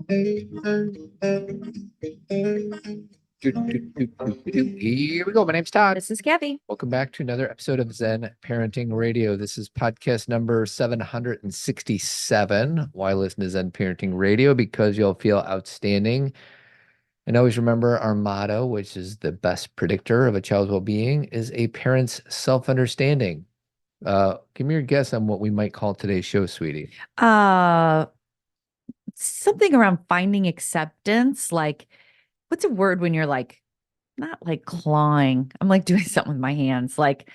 Here we go. My name's Todd. This is Cathy. Welcome back to another episode of Zen Parenting Radio. This is podcast number 767. Why listen to Zen Parenting Radio? Because you'll feel outstanding. And always remember our motto, which is the best predictor of a child's well-being, is a parent's self-understanding. Give me your guess on what we might call today's show, sweetie. Something around finding acceptance. Like, what's a word when you're like, not like clawing. I'm like doing something with my hands, like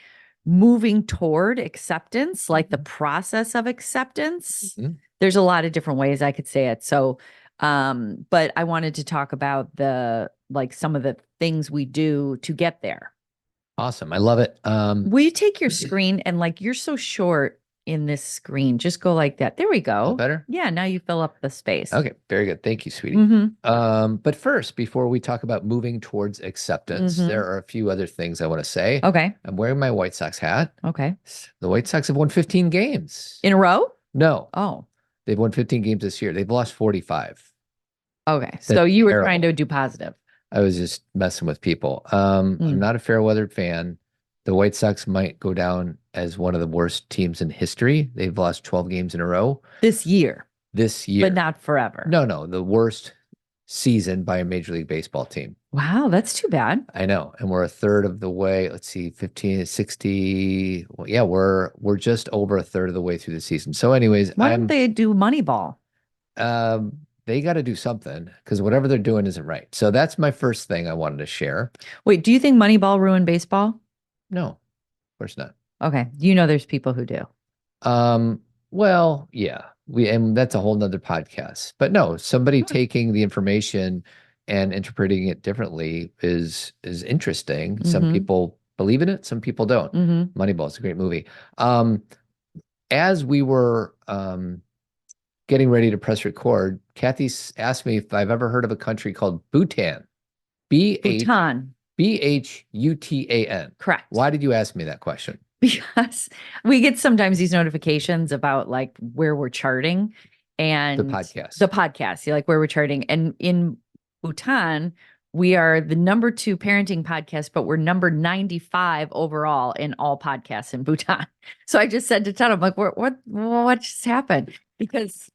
moving toward acceptance, like the process of acceptance. Mm-hmm. There's a lot of different ways I could say it. So, but I wanted to talk about some of the things we do to get there. Awesome. I love it. Will you take your screen and you're so short in this screen, just go like that. There we go. Better? Yeah. Now you fill up the space. Okay. Very good. Thank you, sweetie. Mm-hmm. But first, before we talk about moving towards acceptance, there are a few other things I want to say. Okay. I'm wearing my White Sox hat. Okay. The White Sox have won 15 games. In a row? No. Oh. They've won 15 games this year. They've lost 45. Okay. So you were trying to do positive. I was just messing with people. I'm not a fair weathered fan. The White Sox might go down as one of the worst teams in history. They've lost 12 games in a row. This year. But not forever. No. The worst season by a Major League Baseball team. Wow, that's too bad. I know. And we're a third of the way. Let's see, 15, 60. Well, yeah, we're just over a third of the way through the season. So anyways, why don't they do Moneyball? They got to do something because whatever they're doing isn't right. So that's my first thing I wanted to share. Wait, do you think Moneyball ruined baseball? No, of course not. Okay. There's people who do. Well, yeah, and that's a whole nother podcast, but no, somebody taking the information and interpreting it differently is interesting. Some people believe in it. Some people don't. Moneyball is a great movie. As we were, getting ready to press record, Cathy asked me if I've ever heard of a country called Bhutan. Bhutan. Bhutan. Correct. Why did you ask me that question? Because we get sometimes these notifications about where we're charting and the podcast. Where we're charting. And in Bhutan, we are the number 2 parenting podcast, but we're number 95 overall in all podcasts in Bhutan. So I just said to Todd, I'm like, what just happened? Because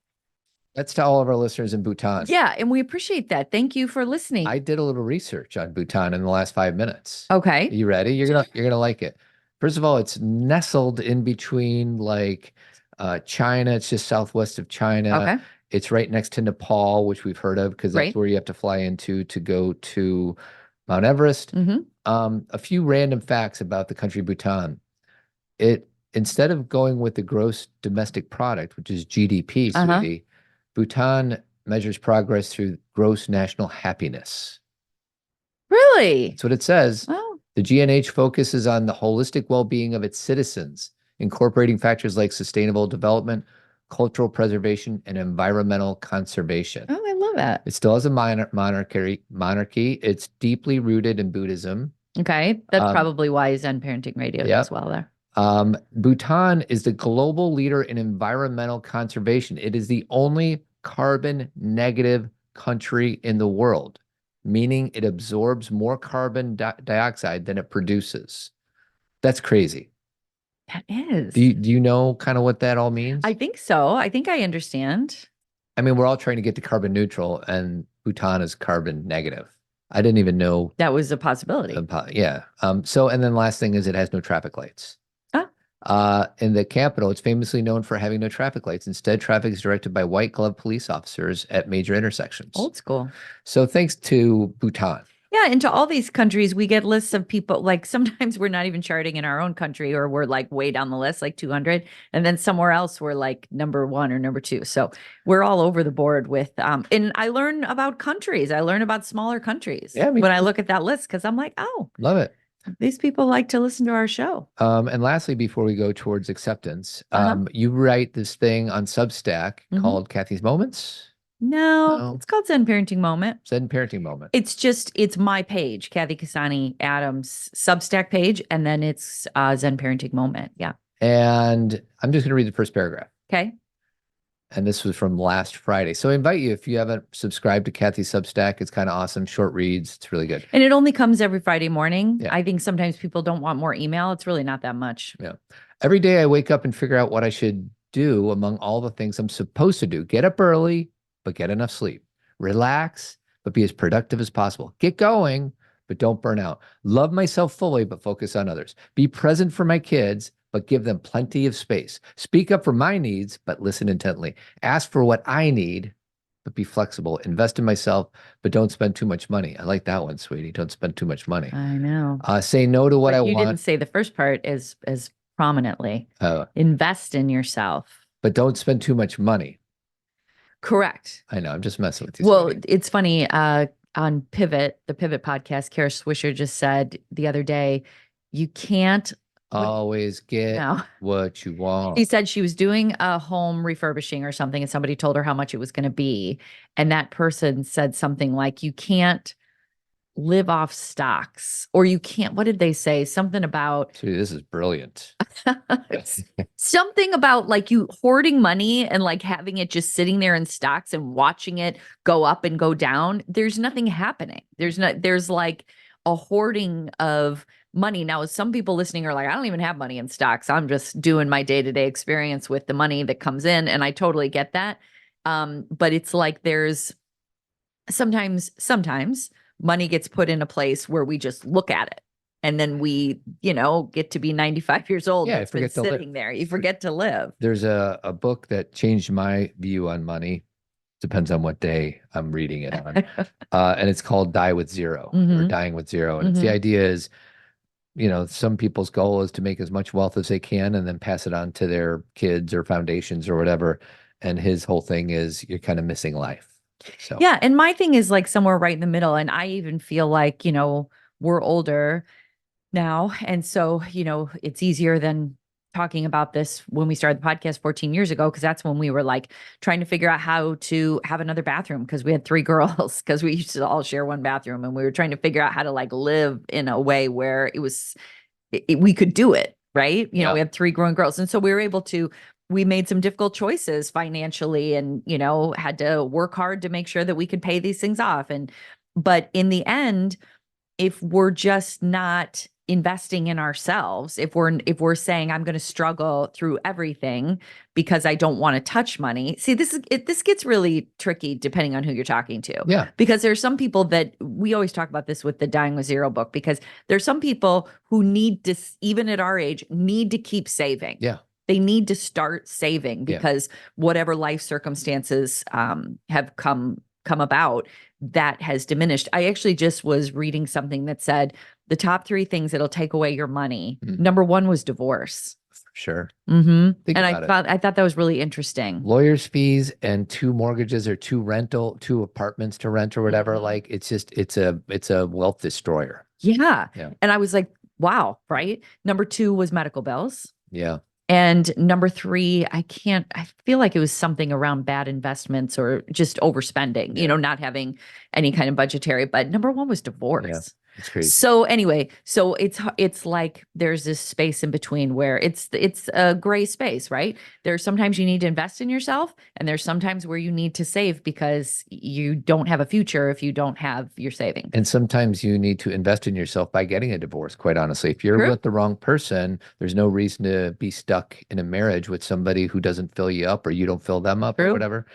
that's to all of our listeners in Bhutan. Yeah, and we appreciate that. Thank you for listening. I did a little research on Bhutan in the last 5 minutes. Okay. Are you ready? You're gonna like it. First of all, it's nestled in between China. It's just southwest of China. Okay. It's right next to Nepal, which we've heard of because that's where you have to fly into to go to Mount Everest. A few random facts about the country Bhutan. Instead of going with the gross domestic product, which is GDP, sweetie, Bhutan measures progress through gross national happiness. Really? That's what it says. Oh. The GNH focuses on the holistic well-being of its citizens, incorporating factors like sustainable development, cultural preservation, and environmental conservation. Oh, I love that. It still has a monarchy. It's deeply rooted in Buddhism. Okay. That's probably why Zen Parenting Radio does well there. Bhutan is the global leader in environmental conservation. It is the only carbon negative country in the world, meaning it absorbs more carbon dioxide than it produces. That's crazy. That is. Do you know kind of what that all means? I think so. I think I understand. I mean, we're all trying to get to carbon neutral, and Bhutan is carbon negative. I didn't even know that was a possibility. Yeah. And then last thing is it has no traffic lights. In the capital, it's famously known for having no traffic lights. Instead, traffic is directed by white glove police officers at major intersections. Old school. So thanks to Bhutan. Yeah, and to all these countries, we get lists of people, sometimes we're not even charting in our own country, or we're way down the list, 200. And then somewhere else, we're number 1 or number 2. So we're all over the board with, and I learn about countries. I learn about smaller countries when I look at that list, because I'm like, oh. Love it. These people like to listen to our show. And lastly, before we go towards acceptance, you write this thing on Substack called Cathy's Moments. No, it's called Zen Parenting Moment. Zen Parenting Moment. It's my page, Cathy Kasani Adams Substack page, and then it's Zen Parenting Moment. Yeah. And I'm just going to read the first paragraph. Okay. And this was from last Friday. So I invite you, if you haven't subscribed to Cathy's Substack, it's kind of awesome. Short reads. It's really good. And it only comes every Friday morning. Yeah. I think sometimes people don't want more email. It's really not that much. Yeah. Every day I wake up and figure out what I should do among all the things I'm supposed to do. Get up early, but get enough sleep. Relax, but be as productive as possible. Get going, but don't burn out. Love myself fully, but focus on others. Be present for my kids, but give them plenty of space. Speak up for my needs, but listen intently. Ask for what I need, but be flexible. Invest in myself, but don't spend too much money. I like that one, sweetie. Don't spend too much money. I know. Say no to what I you want. didn't say the first part as prominently. Invest in yourself. But don't spend too much money. Correct. I know. I'm just messing with you. Well, sweetie. it's funny. On Pivot, the Pivot podcast, Kara Swisher just said the other day, you can't always get what you want. She said she was doing a home refurbishing or something, and somebody told her how much it was going to be. And that person said something like, you can't live off stocks, or you can't, what did they say? Something about, Sweetie, this is brilliant. something about like you hoarding money and like having it just sitting there in stocks and watching it go up and go down. There's nothing happening. There's like a hoarding of money. Now, some people listening are like, I don't even have money in stocks. I'm just doing my day-to-day experience with the money that comes in. And I totally get that. But it's like there's sometimes money gets put in a place where we just look at it. And then we, get to be 95 years old. Yeah, it's been sitting there. You forget to live. There's a book that changed my view on money. Depends on what day I'm reading it on. And it's called Die with Zero, or Dying with Zero. And it's the idea is, some people's goal is to make as much wealth as they can and then pass it on to their kids or foundations or whatever. And his whole thing is you're kind of missing life. So yeah. And my thing is like somewhere right in the middle. And I even feel like, we're older now. And so, it's easier than talking about this when we started the podcast 14 years ago, because that's when we were like trying to figure out how to have another bathroom, because we had 3 girls, because we used to all share one bathroom, and we were trying to figure out how to like live in a way where we could do it, right? We had 3 growing girls. And so we made some difficult choices financially, and, had to work hard to make sure that we could pay these things off. But in the end, if we're just not investing in ourselves, if we're saying I'm going to struggle through everything because I don't want to touch money. See, this gets really tricky depending on who you're talking to. Yeah. Because there's some people that we always talk about this with the Dying with Zero book, because there's some people who need to, even at our age, need to keep saving. Yeah. They need to start saving because whatever life circumstances have come about, that has diminished. I actually just was reading something that said the top 3 things that'll take away your money. Number 1 was divorce. Sure. And I thought that was really interesting. Lawyers' fees and 2 mortgages or 2 apartments to rent or whatever. Like it's a wealth destroyer. Yeah. And I was like, wow. Right. Number 2 was medical bills. Yeah. And number 3, I feel like it was something around bad investments or just overspending, not having any kind of budgetary, but number 1 was divorce. Yeah, it's crazy. So anyway, it's like there's this space in between where it's a gray space, right? There's sometimes you need to invest in yourself, and there's sometimes where you need to save because you don't have a future if you don't have your savings. And sometimes you need to invest in yourself by getting a divorce, quite honestly. If you're with the wrong person, there's no reason to be stuck in a marriage with somebody who doesn't fill you up or you don't fill them up or whatever.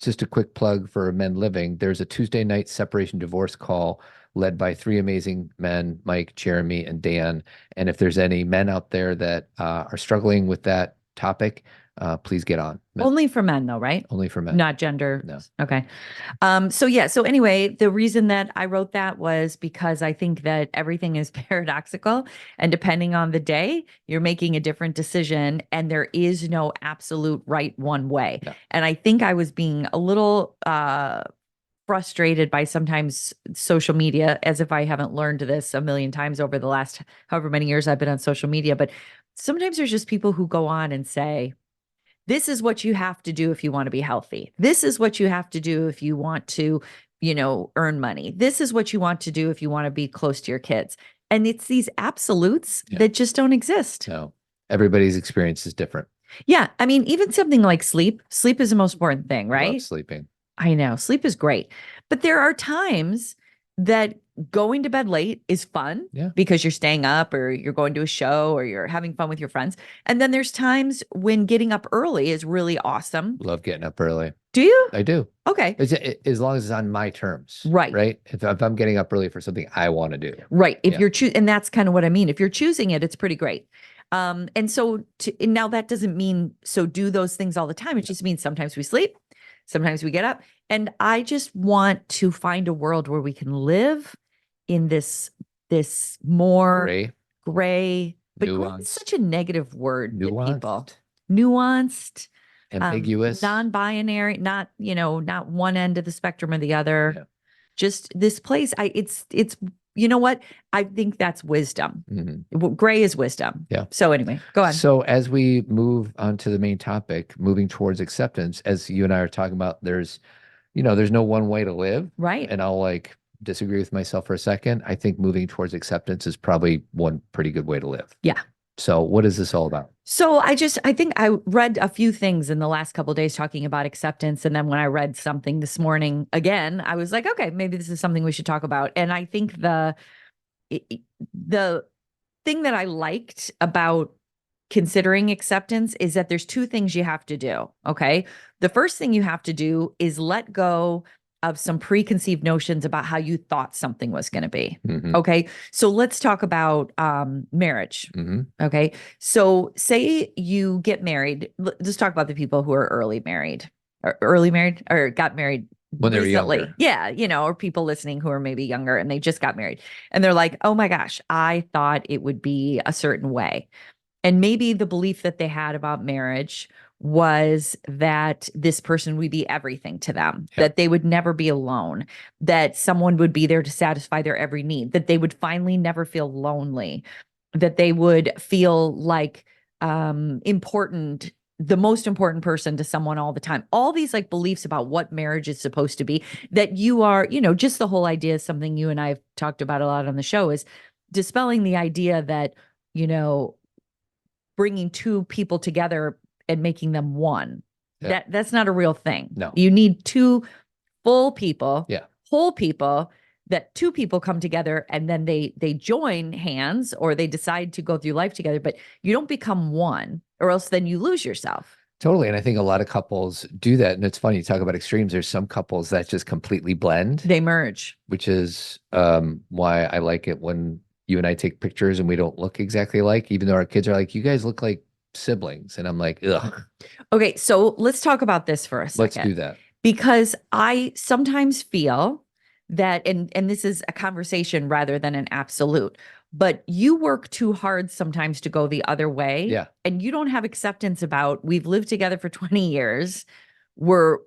Just a quick plug for Men Living. There's a Tuesday night separation divorce call led by 3 amazing men, Mike, Jeremy, and Dan. And if there's any men out there that are struggling with that topic, please get on. Only for men though, right? Only for men. Not gender. No. Okay. So anyway, the reason that I wrote that was because I think that everything is paradoxical, and depending on the day, you're making a different decision, and there is no absolute right one way. No. And I think I was being a little frustrated by sometimes social media, as if I haven't learned this a million times over the last however many years I've been on social media. But sometimes there's just people who go on and say, this is what you have to do if you want to be healthy. This is what you have to do if you want to, earn money. This is what you want to do if you want to be close to your kids. And it's these absolutes that just don't exist. No, everybody's experience is different. Yeah. I mean, even something like sleep. Sleep is the most important thing, I love right? sleeping. I know sleep is great, but there are times that going to bed late is fun because you're staying up or you're going to a show or you're having fun with your friends. And then there's times when getting up early is really awesome. Love getting up early. Do you? I do. Okay. As long as it's on my terms. Right. Right. If I'm getting up early for something I want to do. Right. If you're choosing, and that's kind of what I mean. If you're choosing it, it's pretty great. And so and now that doesn't mean, so do those things all the time. It just means sometimes we sleep, sometimes we get up. And I just want to find a world where we can live in this more gray, but gray is such a negative word to people. Nuanced, ambiguous, non-binary, not one end of the spectrum or the other. Yeah. Just this place. It's you know what? I think that's wisdom. Mm-hmm. Gray is wisdom. Yeah. So anyway, go on. So as we move on to the main topic, moving towards acceptance, as you and I are talking about, there's no one way to live. Right. And I'll disagree with myself for a second. I think moving towards acceptance is probably one pretty good way to live. Yeah. So what is this all about? So I think I read a few things in the last couple of days talking about acceptance. And then when I read something this morning again, I was like, okay, maybe this is something we should talk about. And I think the thing that I liked about considering acceptance is that there's two things you have to do. Okay. The first thing you have to do is let go of some preconceived notions about how you thought something was going to be. Mm-hmm. Okay. So let's talk about marriage. Mm-hmm. Okay. So say you get married. Let's talk about the people who are early married or got married when they were younger. Yeah. Or people listening who are maybe younger and they just got married and they're like, oh my gosh, I thought it would be a certain way. And maybe the belief that they had about marriage was that this person would be everything to them, that they would never be alone, that someone would be there to satisfy their every need, that they would finally never feel lonely, that they would feel like important, the most important person to someone all the time. All these beliefs about what marriage is supposed to be, that you are, just the whole idea is something you and I have talked about a lot on the show, is dispelling the idea that, bringing two people together and making them one. Yeah. That's not a real thing. No. You need two full people, whole people, that two people come together and then they join hands or they decide to go through life together, but you don't become one or else then you lose yourself. Totally. And I think a lot of couples do that. And it's funny, you talk about extremes. There's some couples that just completely blend. They merge. Which is why I like it when you and I take pictures and we don't look exactly alike, even though our kids are like, you guys look like siblings. And I'm like, ugh. Okay, so let's talk about this for a second. Let's do that. Because I sometimes feel that, and this is a conversation rather than an absolute, but you work too hard sometimes to go the other way. Yeah. And you don't have acceptance about, we've lived together for 20 years.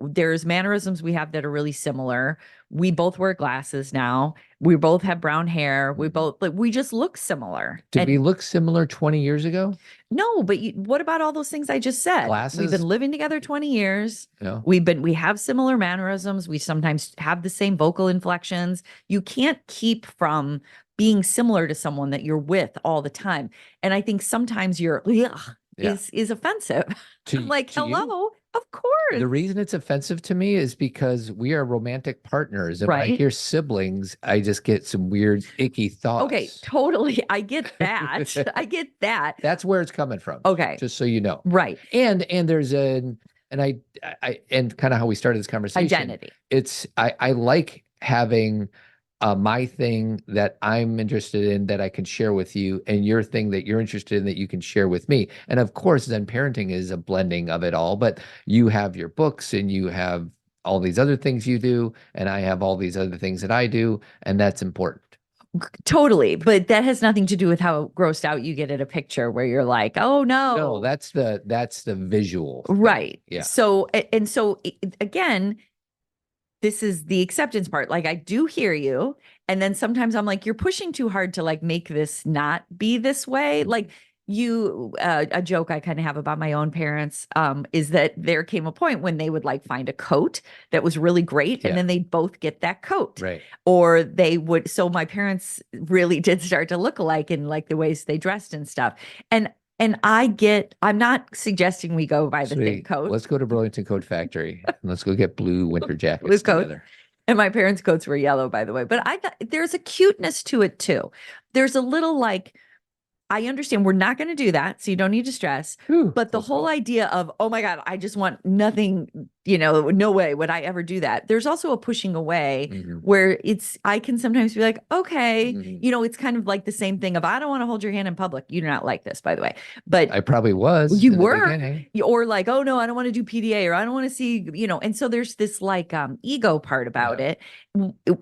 There's mannerisms we have that are really similar. We both wear glasses now. We both have brown hair. We just look similar. Did we look similar 20 years ago? No, but what about all those things I just said? Glasses? We've been living together 20 years. Yeah. We have similar mannerisms. We sometimes have the same vocal inflections. You can't keep from being similar to someone that you're with all the time. And I think sometimes is offensive. I'm like, hello, you? Of course. The reason it's offensive to me is because we are romantic partners. If I hear siblings, I just get some weird, icky thoughts. Okay, totally. I get that. I get that. That's where it's coming from. Okay. Just so you know. Right. And there's and kind of how we started this conversation. Identity. I like having my thing that I'm interested in that I can share with you, and your thing that you're interested in that you can share with me. And of course, Zen Parenting is a blending of it all, but you have your books and you have all these other things you do, and I have all these other things that I do, and that's important. Totally. But that has nothing to do with how grossed out you get at a picture where you're like, oh no. No, that's the visual thing. Right. Yeah. So again, this is the acceptance part. I do hear you. And then sometimes I'm like, you're pushing too hard to make this not be this way. A joke I kind of have about my own parents is that there came a point when they would find a coat that was really great. And then they'd both get that coat. Right. Or they would. So my parents really did start to look alike in the ways they dressed and stuff. And And I'm not suggesting we go buy the thin coat. Let's go to Burlington Coat Factory and let's go get blue winter jackets Blue coat. together. And my parents' coats were yellow, by the way. But I thought there's a cuteness to it too. There's a little like, I understand we're not going to do that, so you don't need to stress. Whew, but the whole idea of, oh my God, I just want nothing, no way would I ever do that. There's also a pushing away where I can sometimes be like, okay, it's kind of like the same thing of, I don't want to hold your hand in public. You do not like this, by the way. But I probably was. You were. Or like, oh no, I don't want to do PDA, or I don't want to see, and so there's this like ego part about it.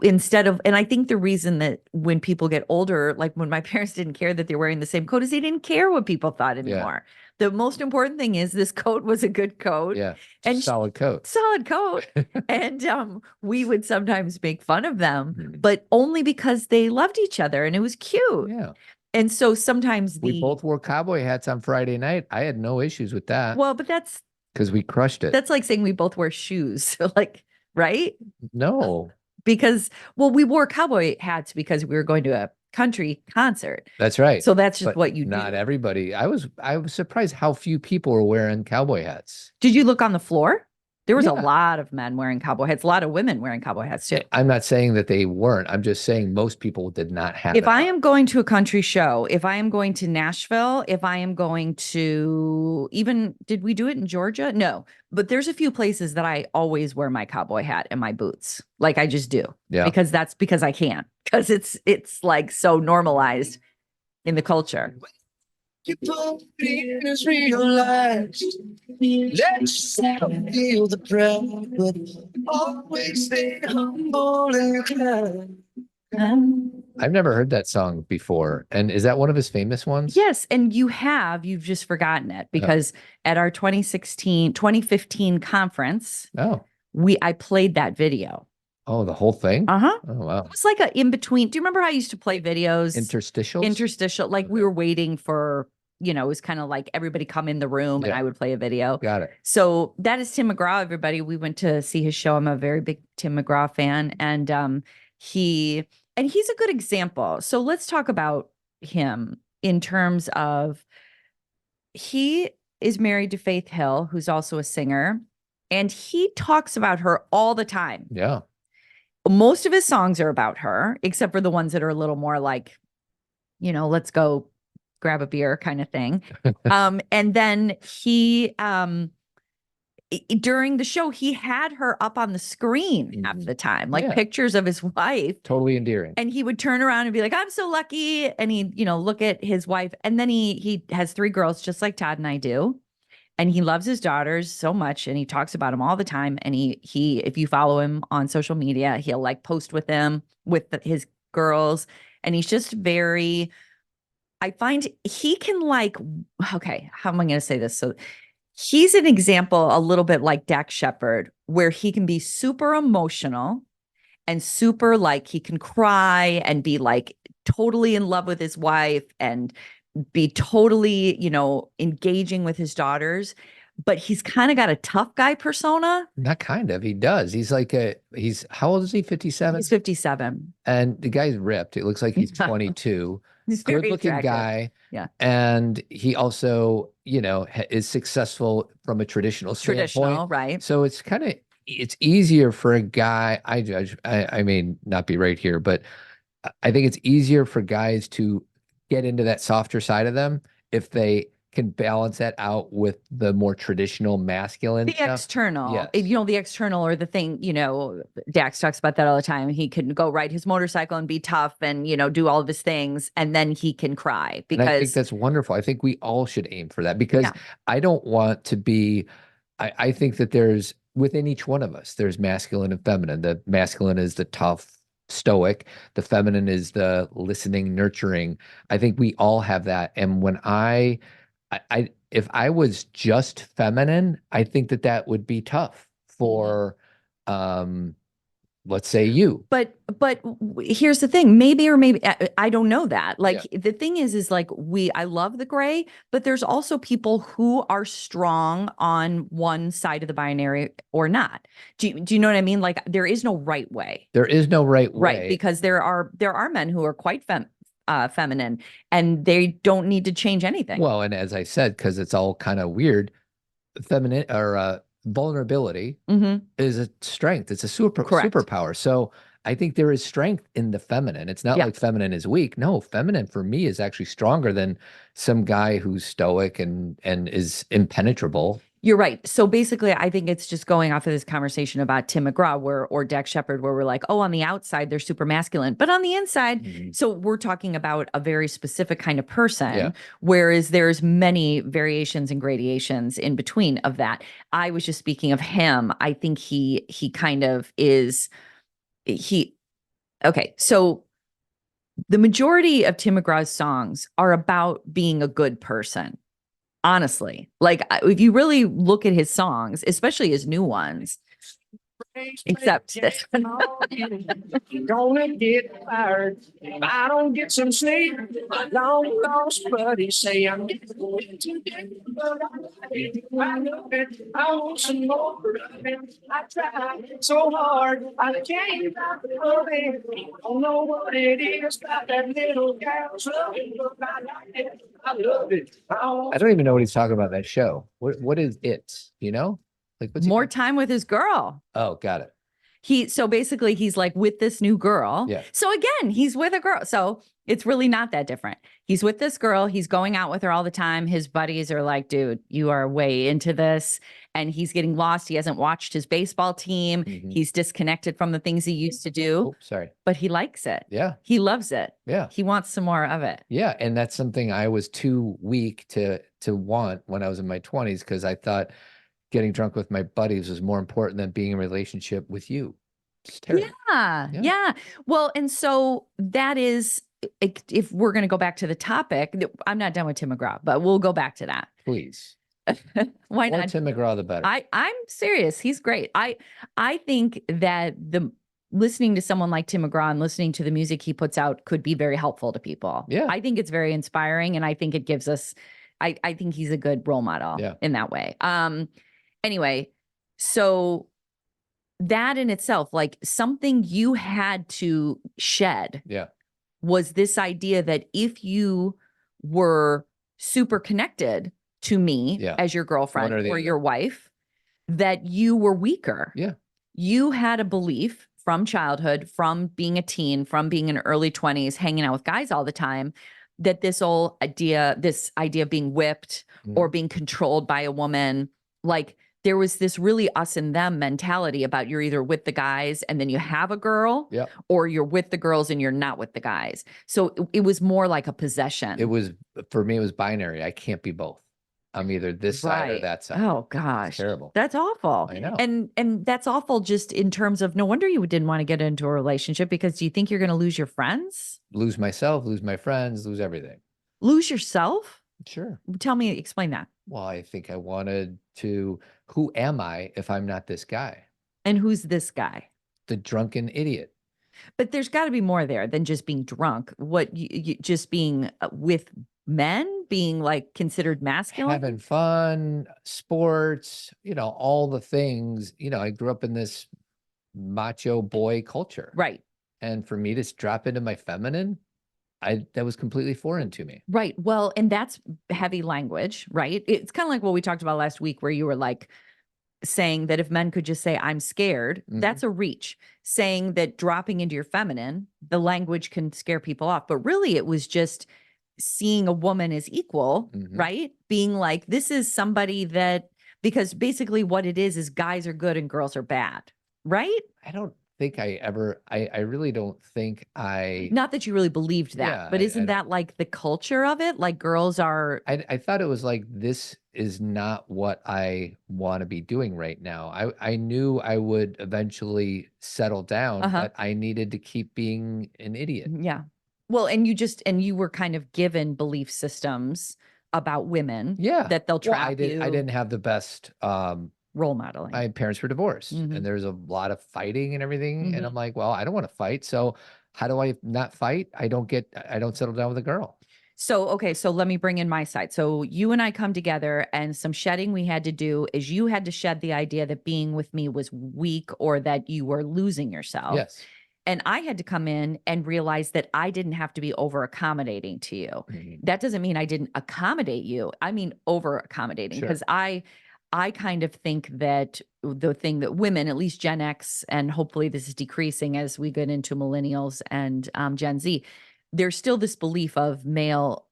Instead of, and I think the reason that when people get older, like when my parents didn't care that they're wearing the same coat, is they didn't care what people thought anymore. The most important thing is this coat was a good coat. Yeah. And solid coat. And we would sometimes make fun of them, but only because they loved each other and it was cute. Yeah. And so sometimes we both wore cowboy hats on Friday night. I had no issues with that. Well, but that's because we crushed it. That's like saying we both wear shoes, like, right? No. Because, we wore cowboy hats because we were going to a country concert. That's right. So that's just what you do. Not everybody. I was surprised how few people were wearing cowboy hats. Did you look on the floor? There was a lot of men wearing cowboy hats, a lot of women wearing cowboy hats too. I'm not saying that they weren't. I'm just saying most people did not have If I am going to a country show, if I am going to Nashville, if I am going to did we do it in Georgia? No, but there's a few places that I always wear my cowboy hat and my boots. Like I just do. Yeah. Because I can. Because it's like so normalized in the culture. Is realized. Let's feel the pride, but always stay humble and kind. I've never heard that song before. And is that one of his famous ones? Yes. And you've just forgotten it because at our 2015 conference, I played that video. Oh, the whole thing? Uh-huh. Oh, wow. It was like a in between. Do you remember how I used to play videos? Interstitial. Like we were waiting for, it was kind of like everybody come in the room and I would play a video. Got it. So that is Tim McGraw, everybody. We went to see his show. I'm a very big Tim McGraw fan. And he's a good example. So let's talk about him in terms of, he is married to Faith Hill, who's also a singer. And he talks about her all the time. Yeah. Most of his songs are about her, except for the ones that are a little more like, let's go grab a beer kind of thing. And then he, during the show, he had her up on the screen half the time, like pictures of his wife. Totally endearing. And he would turn around and be like, I'm so lucky. And he'd, look at his wife. And then he has 3 girls, just like Todd and I do. And he loves his daughters so much, and he talks about them all the time. And he, if you follow him on social media, he'll like post with them, with his girls. And he's just very, I find he can like, okay, how am I going to say this? So he's an example, a little bit like Dax Shepard, where he can be super emotional and super like, he can cry and be like totally in love with his wife and be totally, engaging with his daughters, but he's kind of got a tough guy persona. Not kind of, he does. He's like how old is he? 57? He's 57. And the guy's ripped. It looks like he's 22. He's good looking guy. Yeah. And he also, is successful from a traditional standpoint. Right. So it's easier for a guy, I may not be right here, but I think it's easier for guys to get into that softer side of them if they can balance that out with the more traditional masculine stuff. External, yes. The external or the thing, Dax talks about that all the time. He can go ride his motorcycle and be tough and, do all of his things. And then he can cry because I think that's wonderful. I think we all should aim for that because I don't want to be, I think that there's within each one of us, there's masculine and feminine. The masculine is the tough, stoic. The feminine is the listening, nurturing. I think we all have that. And when if I was just feminine, I think that would be tough for, let's say you. But here's the thing, maybe I don't know that. Like the thing is like I love the gray, but there's also people who are strong on one side of the binary or not. Do you know what I mean? Like there is no right way. There is no right way. Right, because there are men who are quite feminine, and they don't need to change anything. Well, and as I said, because it's all kind of weird, feminine or vulnerability is a strength. It's a superpower. So I think there is strength in the feminine. It's not like feminine is weak. No, feminine for me is actually stronger than some guy who's stoic and is impenetrable. You're right. So basically, I think it's just going off of this conversation about Tim McGraw or Dax Shepard, where we're like, oh, on the outside, they're super masculine, but on the inside, so we're talking about a very specific kind of person, whereas there's many variations and gradations in between of that. I was just speaking of him. I think he kind of is, okay. So the majority of Tim McGraw's songs are about being a good person. Honestly, like if you really look at his songs, especially his new ones, except this one. Gonna get fired if I don't get some sleep. My long lost buddy say I'm going to get, but I love it. I want some more of it. I tried so hard, I can't stop loving it. Don't know what it is about that little gal's loving, but I like it. I love it. I don't even know what he's talking about in that show. What is it? You know? Like what's More time with his girl. Oh, got it. So basically he's like with this new girl. Yeah. So again, he's with a girl. So it's really not that different. He's with this girl. He's going out with her all the time. His buddies are like, dude, you are way into this. And he's getting lost. He hasn't watched his baseball team. He's disconnected from the things he used to do. Oh, sorry. But he likes it. Yeah. He loves it. Yeah. He wants some more of it. Yeah. And that's something I was too weak to want when I was in my 20s, because I thought getting drunk with my buddies was more important than being in a relationship with you. It's terrible. Yeah. Well, and so that is, if we're going to go back to the topic, I'm not done with Tim McGraw, but we'll go back to that. Please. Why More not? Tim McGraw, the better. I'm serious. He's great. I think that listening to someone like Tim McGraw and listening to the music he puts out could be very helpful to people. Yeah. I think it's very inspiring, and I think it gives us, I think he's a good role model in that way. Anyway, so that in itself, like something you had to shed was this idea that if you were super connected to me as your girlfriend or your wife, that you were weaker. Yeah. You had a belief from childhood, from being a teen, from being in early 20s, hanging out with guys all the time, that this idea of being whipped or being controlled by a woman, like there was this really us and them mentality about you're either with the guys and then you have a girl or you're with the girls and you're not with the guys. So it was more like a possession. For me, it was binary. I can't be both. I'm either this side or that side. Oh gosh. It's terrible. That's awful. I know. And that's awful just in terms of no wonder you didn't want to get into a relationship, because do you think you're going to lose your friends? Lose myself, lose my friends, lose everything. Lose yourself? Sure. Explain that. Well, I think I wanted to, who am I if I'm not this guy? And who's this guy? The drunken idiot. But there's got to be more there than just being drunk. What you just being with men, being like considered masculine, having fun, sports, all the things. I grew up in this macho boy culture. Right. And for me to drop into my feminine, that was completely foreign to me. Right. Well, and that's heavy language, right? It's kind of like what we talked about last week, where you were like saying that if men could just say, I'm scared, that's a reach. Saying that dropping into your feminine, the language can scare people off. But really, it was just seeing a woman as equal, right? Being like, this is somebody that, because basically what it is guys are good and girls are bad, right? I don't think I really don't think not that you really believed that, but isn't that like the culture of it? Like girls are. I thought it was like, this is not what I want to be doing right now. I knew I would eventually settle down, but I needed to keep being an idiot. Yeah. Well, and you were kind of given belief systems about women. Yeah. That they'll trap you. I didn't have the best role modeling. My parents were divorced and there's a lot of fighting and everything. And I'm like, well, I don't want to fight. So how do I not fight? I don't settle down with a girl. So, okay. So let me bring in my side. So you and I come together, and some shedding we had to do is you had to shed the idea that being with me was weak or that you were losing yourself. Yes. And I had to come in and realize that I didn't have to be over accommodating to you. Mhm. That doesn't mean I didn't accommodate you. I mean, over accommodating, Sure. because I kind of think that the thing that women, at least Gen X, and hopefully this is decreasing as we get into millennials and Gen Z, there's still this belief of male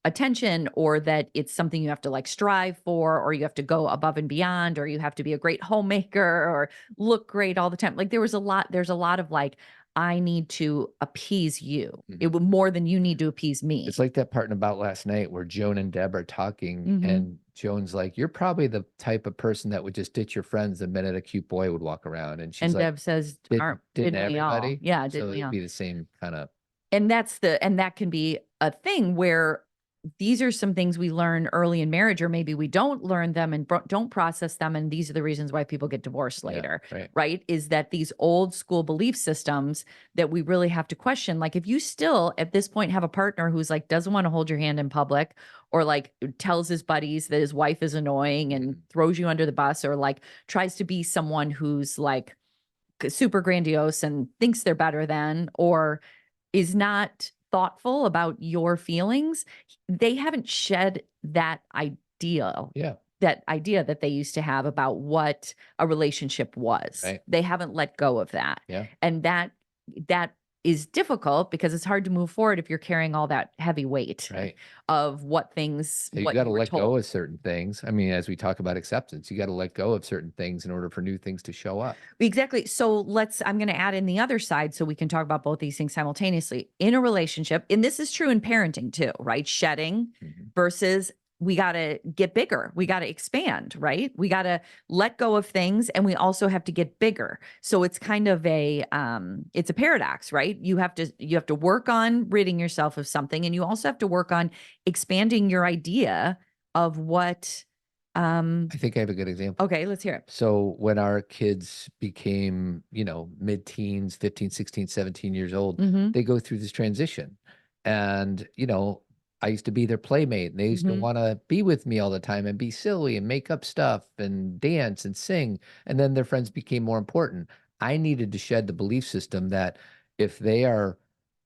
attention, or that it's something you have to like strive for, or you have to go above and beyond, or you have to be a great homemaker or look great all the time. Like there's a lot of like, I need to appease you. It would more than you need to appease me. It's like that part in About Last Night where Joan and Deb are talking, Mhm. and Joan's like, "You're probably the type of person that would just ditch your friends the minute a cute boy would walk around." And she's And like, Deb says, didn't didn't we all? everybody? Yeah, So didn't we it'd all? be the same kind of. And that can be a thing where these are some things we learn early in marriage, or maybe we don't learn them and don't process them. And these are the reasons why people get divorced later, right? Is that these old school belief systems that we really have to question. Like if you still at this point have a partner who's like, doesn't want to hold your hand in public, or like tells his buddies that his wife is annoying and throws you under the bus, or like tries to be someone who's like super grandiose and thinks they're better than, or is not thoughtful about your feelings, they haven't shed that ideal. Yeah. That idea that they used to have about what a relationship was. Right. They haven't let go of that. Yeah. And that is difficult because it's hard to move forward if you're carrying all that heavy weight of what things, You what got to you were let told. go of certain things. I mean, as we talk about acceptance, you got to let go of certain things in order for new things to show up. Exactly. So I'm going to add in the other side so we can talk about both these things simultaneously in a relationship. And this is true in parenting too, right? Shedding versus we got to get bigger. We got to expand, right? We got to let go of things, and we also have to get bigger. So it's kind of it's a paradox, right? You have to work on ridding yourself of something, and you also have to work on expanding your idea of what. I think I have a good example. Okay, let's hear it. So when our kids became, mid-teens, 15, 16, 17 years old, they go through this transition. And, I used to be their playmate, and they used to want to be with me all the time and be silly and make up stuff and dance and sing. And then their friends became more important. I needed to shed the belief system that if they are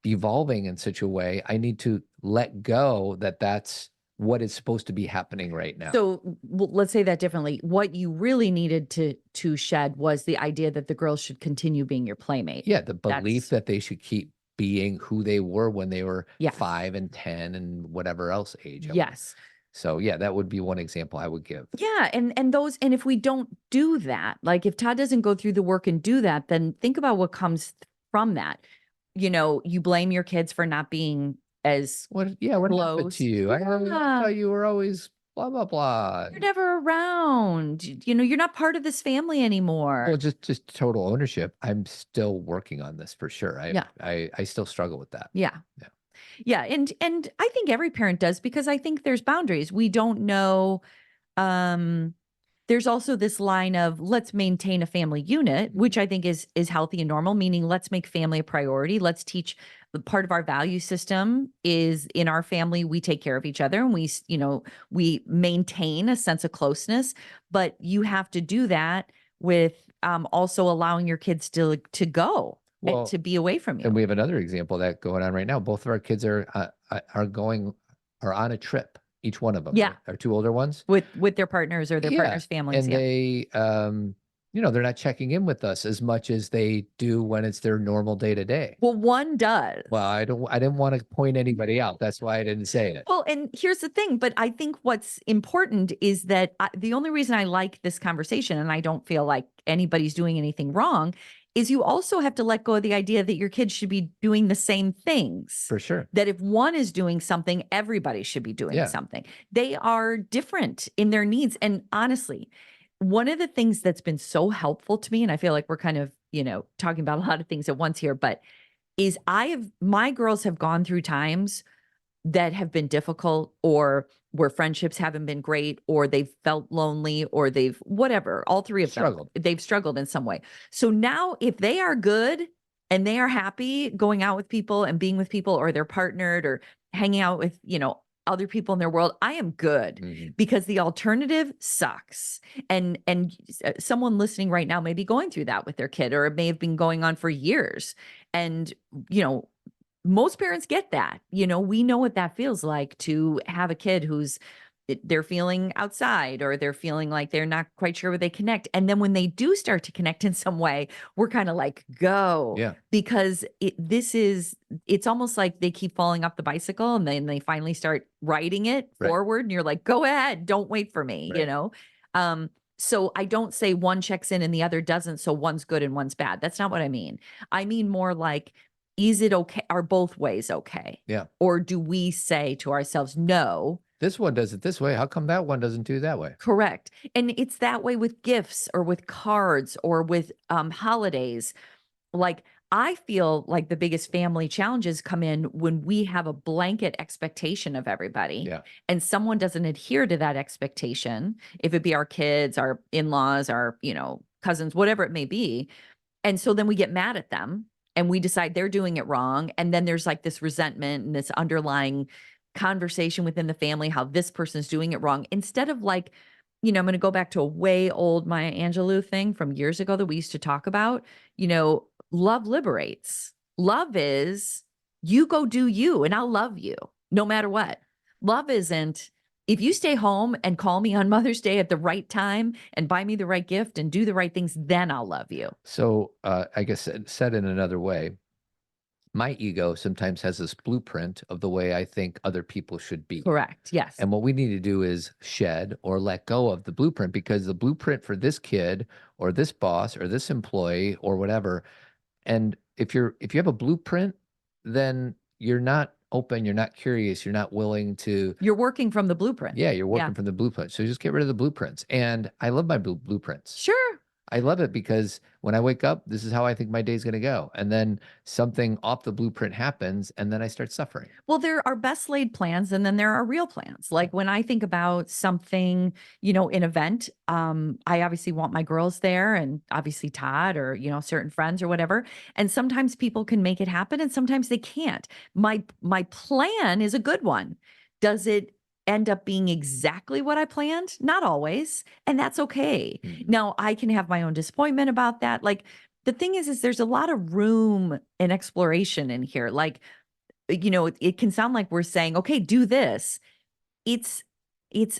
evolving in such a way, I need to let go that that's what is supposed to be happening right now. So let's say that differently. What you really needed to shed was the idea that the girls should continue being your playmate. Yeah, the belief that they should keep being who they were when they were 5 and 10 and whatever else age. Yes. So yeah, that would be one example I would give. Yeah, and if we don't do that, like if Todd doesn't go through the work and do that, then think about what comes from that. You blame your kids for not being as what happened close to you? I thought you were always blah blah blah. You're never around. You're not part of this family anymore. Well, just total ownership. I'm still working on this for sure. I still struggle with that. Yeah. And I think every parent does, because I think there's boundaries. We don't know. There's also this line of let's maintain a family unit, which I think is healthy and normal, meaning let's make family a priority. Let's teach. Part of our value system is in our family, we take care of each other, and we maintain a sense of closeness, but you have to do that with also allowing your kids to go and to be away from you. And we have another example of that going on right now. Both of our kids are on a trip. Each one of them. Yeah. Our 2 older ones with their partners or their partners' families. And they, they're not checking in with us as much as they do when it's their normal day to day. Well, one does. Well, I didn't want to point anybody out. That's why I didn't say it. Well, and here's the thing, but I think what's important is that the only reason I like this conversation, and I don't feel like anybody's doing anything wrong, is you also have to let go of the idea that your kids should be doing the same things. For sure. That if one is doing something, everybody should be doing something. They are different in their needs. And honestly, one of the things that's been so helpful to me, and I feel like we're kind of, talking about a lot of things at once here, but is my girls have gone through times that have been difficult, or where friendships haven't been great, or they've felt lonely, or they've whatever, all three of them, they've struggled in some way. So now if they are good and they are happy going out with people and being with people, or they're partnered or hanging out with, other people in their world, I am good because the alternative sucks. And someone listening right now may be going through that with their kid, or it may have been going on for years. And, most parents get that. We know what that feels like to have a kid who's they're feeling outside, or they're feeling like they're not quite sure where they connect. And then when they do start to connect in some way, we're kind of like, go. Yeah. Because it's almost like they keep falling off the bicycle, and then they finally start riding it forward. And you're like, go ahead. Don't wait for me, So I don't say one checks in and the other doesn't. So one's good and one's bad. That's not what I mean. I mean more like, is it okay? Are both ways okay? Yeah. Or do we say to ourselves, no, this one does it this way. How come that one doesn't do that way? correct. And it's that way with gifts, or with cards, or with holidays. Like, I feel like the biggest family challenges come in when we have a blanket expectation of everybody, and someone doesn't adhere to that expectation. If it be our kids, our in-laws, our, cousins, whatever it may be. And so then we get mad at them, and we decide they're doing it wrong. And then there's like this resentment and this underlying conversation within the family, how this person's doing it wrong. Instead of like, I'm going to go back to a way old Maya Angelou thing from years ago that we used to talk about, love liberates. Love is, you go do you, and I'll love you no matter what. Love isn't, if you stay home and call me on Mother's Day at the right time and buy me the right gift and do the right things, then I'll love you. So I guess said in another way, my ego sometimes has this blueprint of the way I think other people should be. Correct. Yes. And what we need to do is shed or let go of the blueprint, because the blueprint for this kid or this boss or this employee or whatever. And if you have a blueprint, then you're not open, you're not curious, you're not willing to. You're working from the blueprint. Yeah, you're working from the blueprint. So just get rid of the blueprints. And I love my blueprints. Sure. I love it because when I wake up, this is how I think my day's going to go. And then something off the blueprint happens, and then I start suffering. Well, there are best laid plans, and then there are real plans. Like when I think about something, an event, I obviously want my girls there, and obviously Todd, or, certain friends or whatever. And sometimes people can make it happen, and sometimes they can't. My plan is a good one. Does it end up being exactly what I planned? Not always. And that's okay. Now, I can have my own disappointment about that. Like, the thing is there's a lot of room and exploration in here. Like, it can sound like we're saying, okay, do this. It's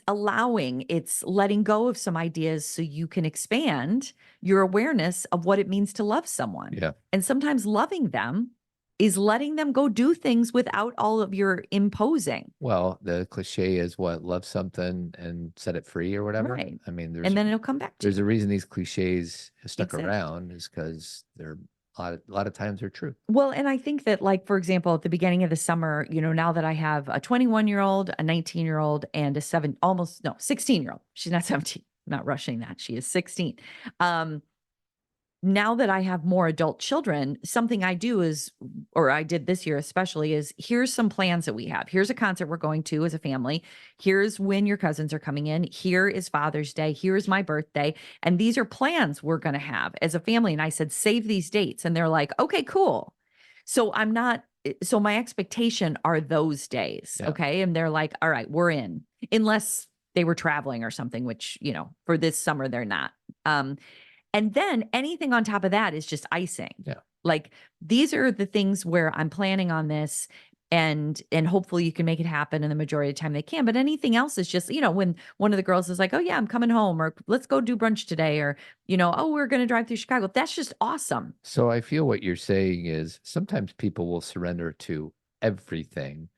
allowing, it's letting go of some ideas so you can expand your awareness of what it means to love someone. Yeah. And sometimes loving them is letting them go do things without all of your imposing. Well, the cliche is what? Love something and set it free or whatever. Right. I mean, And then it'll come back to there's you. a reason these cliches have stuck Exactly. around, is because they're a lot of times they're true. Well, and I think that, like, for example, at the beginning of the summer, now that I have a 21-year-old, a 19-year-old, and a 16-year-old. She's not 17. I'm not rushing that. She is 16. Now that I have more adult children, something I do is, or I did this year especially, is here's some plans that we have. Here's a concert we're going to as a family. Here's when your cousins are coming in. Here is Father's Day. Here's my birthday. And these are plans we're going to have as a family. And I said, save these dates. And they're like, okay, cool. So my expectation are those days. Yeah. Okay. And they're like, all right, we're in, unless they were traveling or something, which, for this summer, they're not. And then anything on top of that is just icing. Yeah. Like, these are the things where I'm planning on this, and hopefully you can make it happen, and the majority of the time they can. But anything else is just, when one of the girls is like, oh yeah, I'm coming home, or let's go do brunch today, or, oh, we're going to drive through Chicago. That's just awesome. So I feel what you're saying is sometimes people will surrender to everything.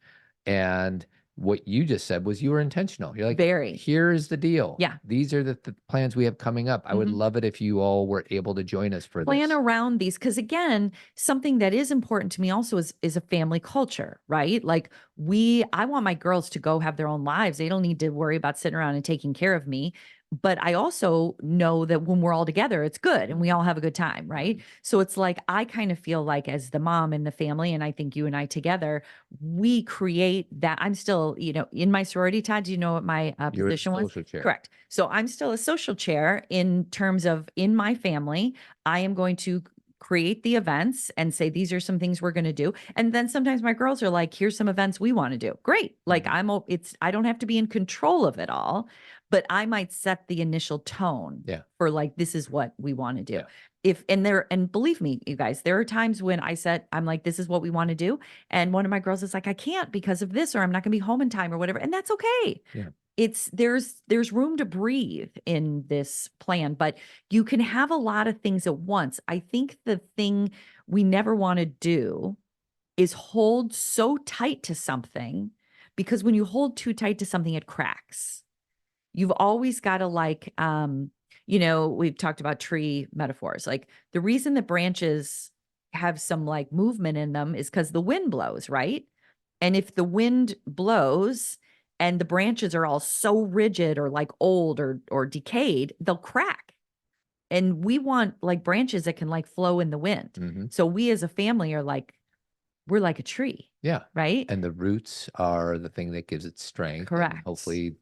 And what you just said was you were intentional. You're like, Very. Here is the deal. Yeah. These are the plans we have coming up. I would love it if you all were able to join us for Plan this. around these. Because again, something that is important to me also is a family culture, right? Like, I want my girls to go have their own lives. They don't need to worry about sitting around and taking care of me. But I also know that when we're all together, it's good and we all have a good time, right? So it's like, I kind of feel like, as the mom in the family, and I think you and I together, we create that. I'm still, in my sorority. Todd, do you know what my You're a position was? social chair. Correct. So I'm still a social chair in terms of, in my family, I am going to create the events and say, these are some things we're going to do. And then sometimes my girls are like, here's some events we want to do. Great. Like I don't have to be in control of it all, but I might set the initial tone for like, this is what we want to do. And believe me, you guys, there are times when I'm like, this is what we want to do. And one of my girls is like, I can't because of this, or I'm not gonna be home in time or whatever. And that's okay. Yeah. There's room to breathe in this plan, but you can have a lot of things at once. I think the thing we never want to do is hold so tight to something, because when you hold too tight to something, it cracks. You've always got to we've talked about tree metaphors. Like the reason that branches have some like movement in them is because the wind blows, right? And if the wind blows and the branches are all so rigid or like old or decayed, they'll crack. And we want like branches that can like flow in the wind. Mm-hmm. So we as a family are like, we're like a tree. Yeah. Right. And the roots are the thing that gives it strength. Correct. And hopefully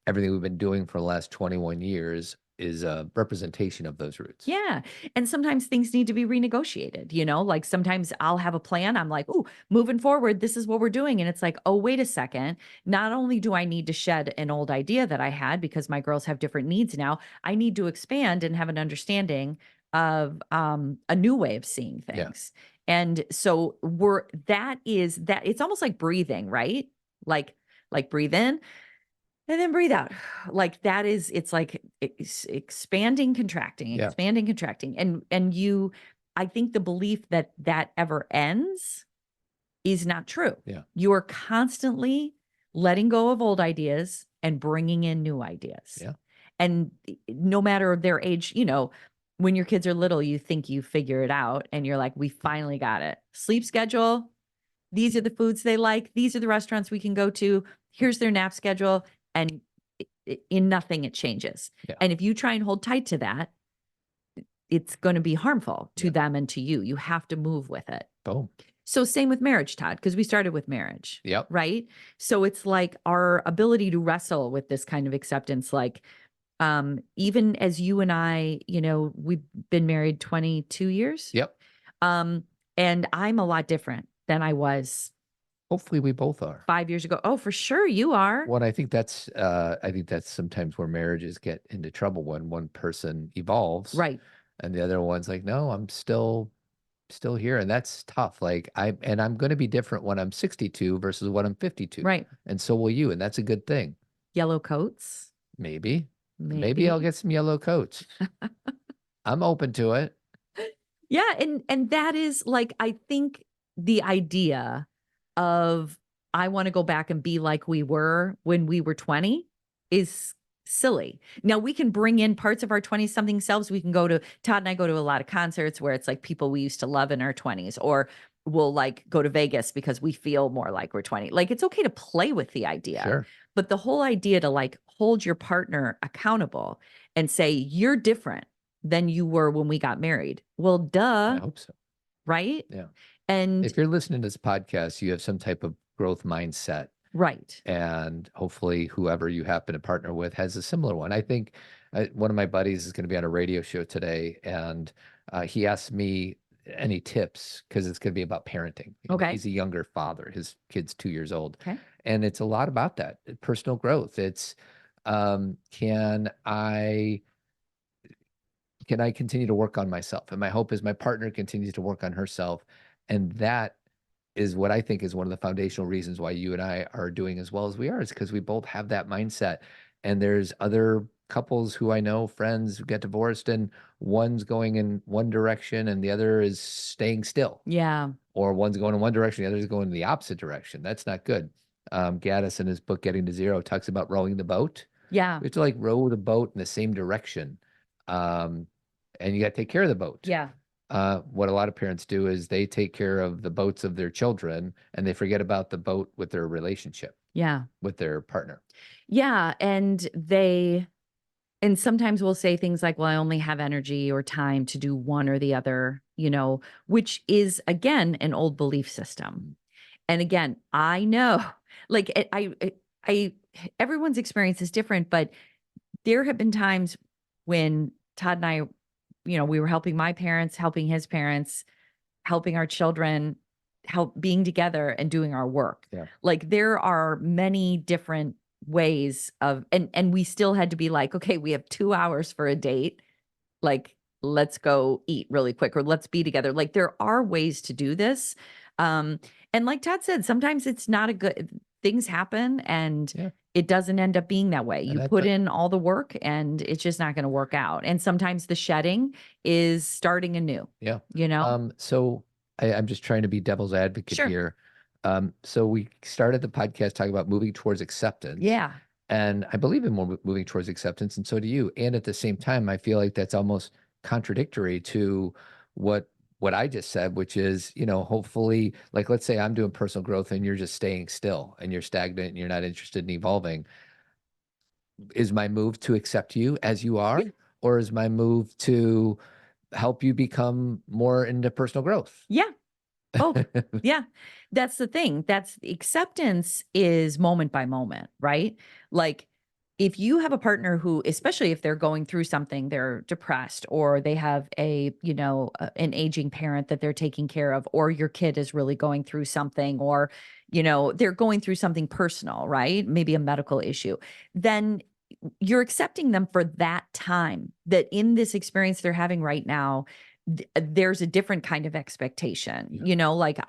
everything we've been doing for the last 21 years is a representation of those roots. Yeah. And sometimes things need to be renegotiated, like sometimes I'll have a plan. I'm like, oh, moving forward, this is what we're doing. And it's like, oh, wait a second. Not only do I need to shed an old idea that I had because my girls have different needs now, I need to expand and have an understanding of a new way of seeing things. Yeah. And so it's almost like breathing, right? Like breathe in and then breathe out. Like that is, it's like expanding, contracting, expanding, contracting. And I think the belief that ever ends is not true. Yeah. You are constantly letting go of old ideas and bringing in new ideas. Yeah. And no matter their age, when your kids are little, you think you figure it out and you're like, we finally got it. Sleep schedule. These are the foods they like. These are the restaurants we can go to. Here's their nap schedule. And in nothing, it changes. Yeah. And if you try and hold tight to that, it's going to be harmful to them and to you. You have to move with it. Boom. So same with marriage, Todd, because we started with marriage. Yep. Right. So it's like our ability to wrestle with this kind of acceptance, like even as you and I, we've been married 22 years. Yep. And I'm a lot different than I was. Hopefully we both are. 5 years ago. Oh, for sure you are. Well, I think that's sometimes where marriages get into trouble, when one person evolves. Right. And the other one's like, no, I'm still here. And that's tough. Like I'm going to be different when I'm 62 versus when I'm 52. Right. And so will you. And that's a good thing. Yellow coats. Maybe I'll get some yellow coats. I'm open to it. Yeah. And that is like, I think the idea of I want to go back and be like we were when we were 20 is silly. Now we can bring in parts of our 20-something selves. We can Todd and I go to a lot of concerts where it's like people we used to love in our 20s, or we'll like go to Vegas because we feel more like we're 20. Like it's okay to play with the idea. Sure. But the whole idea to like hold your partner accountable and say, you're different than you were when we got married. Well, duh. I hope so. Right? Yeah. And if you're listening to this podcast, you have some type of growth mindset. Right. And hopefully whoever you happen to partner with has a similar one. I think one of my buddies is going to be on a radio show today, and he asked me any tips because it's going to be about parenting. Okay. He's a younger father. His kid's 2 years old. Okay. And it's a lot about that personal growth. It's can I continue to work on myself? And my hope is my partner continues to work on herself. And that is what I think is one of the foundational reasons why you and I are doing as well as we are, is because we both have that mindset. And there's other couples who I know, friends who get divorced, and one's going in one direction and the other is staying still. Yeah. Or one's going in one direction, the other's going in the opposite direction. That's not good. Gaddis in his book, Getting to Zero, talks about rowing the boat. Yeah. We have to like row the boat in the same direction. And you got to take care of the boat. Yeah. What a lot of parents do is they take care of the boats of their children and they forget about the boat with their relationship. Yeah. With their partner. Yeah. And sometimes we'll say things like, well, I only have energy or time to do one or the other, which is again, an old belief system. And again, I know like everyone's experience is different, but there have been times when Todd and I we were helping my parents, helping his parents, helping our children, being together and doing our work. Yeah. Like there are many different ways of, and we still had to be like, okay, we have 2 hours for a date. Like, let's go eat really quick, or let's be together. Like there are ways to do this. And like Todd said, sometimes it's not a good, things happen and it doesn't end up being that way. You put in all the work and it's just not going to work out. And sometimes the shedding is starting anew. Yeah. So I'm just trying to be devil's advocate here. So we started the podcast talking about moving towards acceptance. Yeah. And I believe in moving towards acceptance, and so do you. And at the same time, I feel like that's almost contradictory to what I just said, which is, hopefully, like, let's say I'm doing personal growth and you're just staying still and you're stagnant and you're not interested in evolving. Is my move to accept you as you are, or is my move to help you become more into personal growth? Yeah. Oh, yeah. That's the thing. That's acceptance is moment by moment, right? Like if you have a partner who, especially if they're going through something, they're depressed, or they have an aging parent that they're taking care of, or your kid is really going through something, or, they're going through something personal, right? Maybe a medical issue, then you're accepting them for that time, that in this experience they're having right now, there's a different kind of expectation, like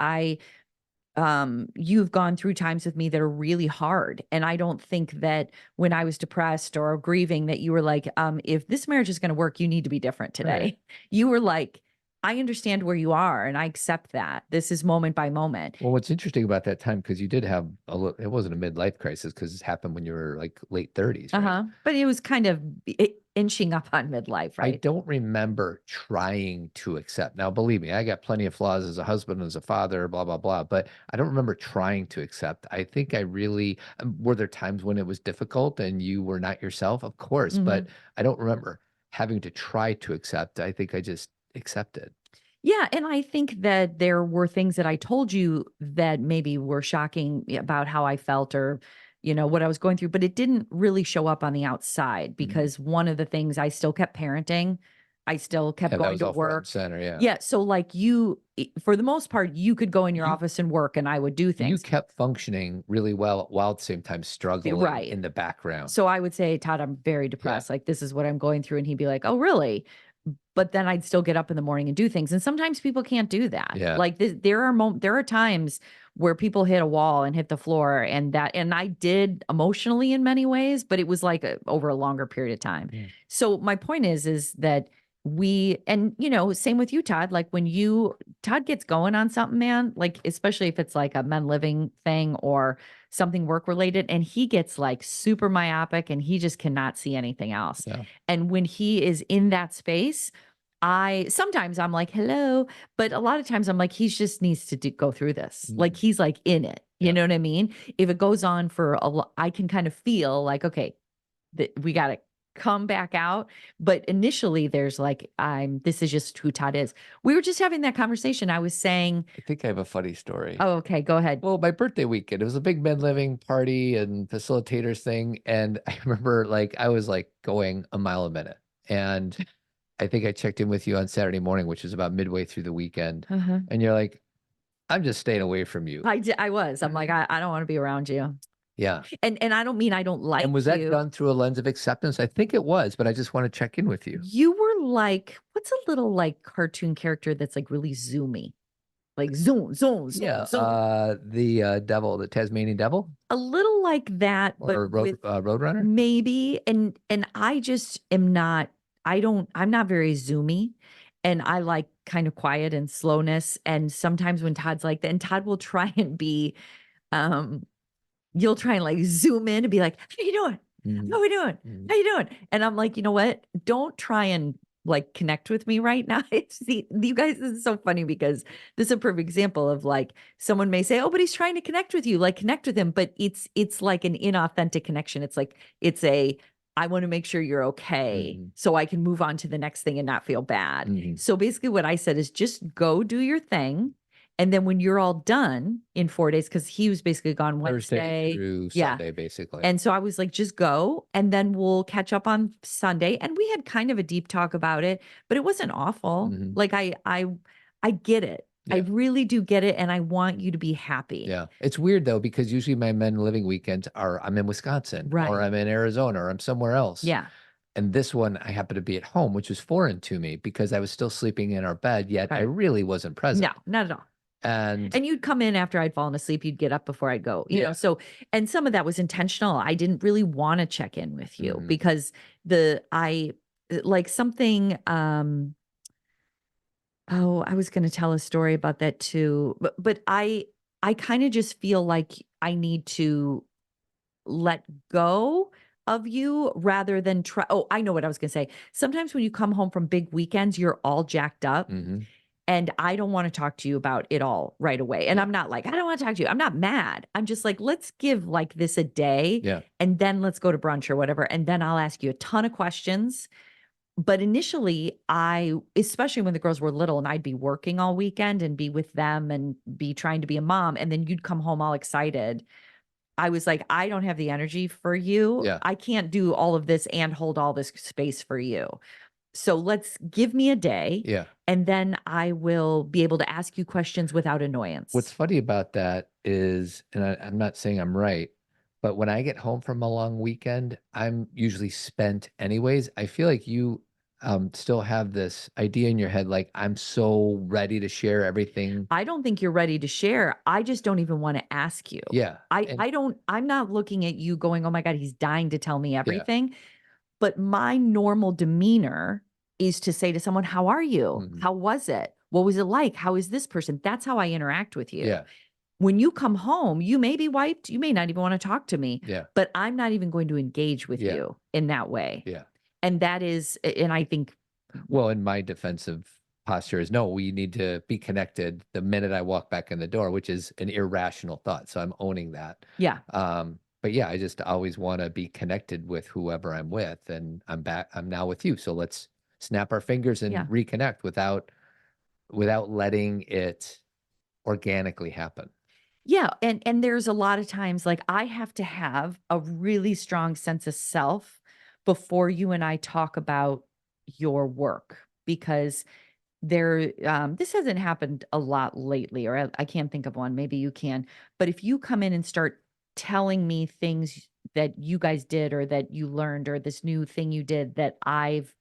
you've gone through times with me that are really hard. And I don't think that when I was depressed or grieving that you were like, if this marriage is going to work, you need to be different today. Right. You were like, I understand where you are and I accept that. This is moment by moment. Well, what's interesting about that time, because you did have it wasn't a midlife crisis because it happened when you were like late 30s, right? But it was kind of inching up on midlife, right? I don't remember trying to accept. Now, believe me, I got plenty of flaws as a husband, as a father, blah, blah, blah, but I don't remember trying to accept. I think I really, were there times when it was difficult and you were not yourself? Of course, but I don't remember having to try to accept. I think I just accepted. Yeah. And I think that there were things that I told you that maybe were shocking about how I felt, or, what I was going through, but it didn't really show up on the outside because one of the things, I still kept parenting. I still kept going to work. Center, yeah. Yeah. So like you, for the most part, you could go in your office and work and I would do things. You kept functioning really well while at the same time struggling in the background. So I would say, Todd, I'm very depressed. Like, this is what I'm going through. And he'd be like, oh, really? But then I'd still get up in the morning and do things. And sometimes people can't do that. Yeah. Like there are times where people hit a wall and hit the floor, and I did emotionally in many ways, but it was like over a longer period of time. Yeah. So my point is that same with you, Todd, like when Todd gets going on something, man, like, especially if it's like a Men Living thing or something work related, and he gets like super myopic and he just cannot see anything else. Yeah. And when he is in that space, sometimes I'm like, hello, but a lot of times I'm like, he just needs to go through this. Like he's like in it, you know what I mean? If it goes on for I can kind of feel like, okay, we got to come back out. But initially there's like, this is just who Todd is. We were just having that conversation. I was saying, I think I have a funny story. Oh, okay. Go ahead. Well, my birthday weekend, it was a big Men Living party and facilitators thing. And I remember I was like going a mile a minute. And I think I checked in with you on Saturday morning, which is about midway through the weekend. And you're like, I'm just staying away from you. I was. I'm like, I don't want to be around you. Yeah. And I don't mean I don't like you. And was that done through a lens of acceptance? I think it was, but I just want to check in with you. You were like, what's a little like cartoon character that's like really zoomy? Like zoom. Yeah. Zoom. The devil, the Tasmanian devil? A little like that. Or Roadrunner? Maybe. And I just am not, I'm not very zoomy. And I like kind of quiet and slowness. And sometimes when Todd's like that, and Todd will try and be, you'll try and like zoom in and be like, how you doing? How we doing? How you doing? And I'm like, you know what? Don't try and like connect with me right now. You guys, this is so funny because this is a perfect example of like, someone may say, oh, but he's trying to connect with you, like connect with him. But it's like an inauthentic connection. It's like, I want to make sure you're okay so I can move on to the next thing and not feel bad. So basically what I said is just go do your thing. And then when you're all done in 4 days, because he was basically gone Thursday Wednesday through Yeah. Sunday, basically. And so I was like, just go, and then we'll catch up on Sunday. And we had kind of a deep talk about it, but it wasn't awful. Mhm. Like I get it. I Yeah. really do get it. And I want you to be happy. Yeah. It's weird though, because usually my men living weekends are I'm in Wisconsin Right. or I'm in Arizona or I'm somewhere else. Yeah. And this one, I happen to be at home, which was foreign to me because I was still sleeping in our bed, yet I Right. really wasn't present. No, not at all. And you'd come in after I'd fallen asleep. You'd get up before I'd go, you Yeah. know, so, and some of that was intentional. I didn't really want to check in with you Mhm. because like something, oh, I was going to tell a story about that too, but I kind of just feel like I need to let go of you rather than try. Oh, I know what I was going to say. Sometimes when you come home from big weekends, you're all jacked up. Mhm. And I don't want to talk to you about it all right away. And I'm not like, I don't want to talk to you. I'm not mad. I'm just like, let's give like this a day Yeah. and then let's go to brunch or whatever. And then I'll ask you a ton of questions. But initially, especially when the girls were little and I'd be working all weekend and be with them and be trying to be a mom. And then you'd come home all excited. I was like, I don't have the energy for you. Yeah. I can't do all of this and hold all this space for you. So let's give me a day. Yeah. And then I will be able to ask you questions without annoyance. What's funny about that is, and I'm not saying I'm right, but when I get home from a long weekend, I'm usually spent anyways. I feel like you still have this idea in your head, like I'm so ready to share everything. I don't think you're ready to share. I just don't even want to ask you. Yeah. And I'm not looking at you going, oh my God, he's dying to tell me everything. But my normal demeanor is to say to someone, how are you? Mhm. How was it? What was it like? How is this person? That's how I interact with you. Yeah. When you come home, you may be wiped. You may not even want to talk to me. Yeah. But I'm not even going to engage with Yeah. you in that way. Yeah. And that is, and I think, Well, in my defensive posture is no, we need to be connected the minute I walk back in the door, which is an irrational thought. So I'm owning that. yeah, But yeah, I just always want to be connected with whoever I'm with, and I'm now with you. So let's snap our fingers and Yeah. reconnect without letting it organically happen. yeah. And there's a lot of times like I have to have a really strong sense of self before you and I talk about your work because this hasn't happened a lot lately, or I can't think of one. Maybe you can. But if you come in and start telling me things that you guys did or that you learned or this new thing you did that I've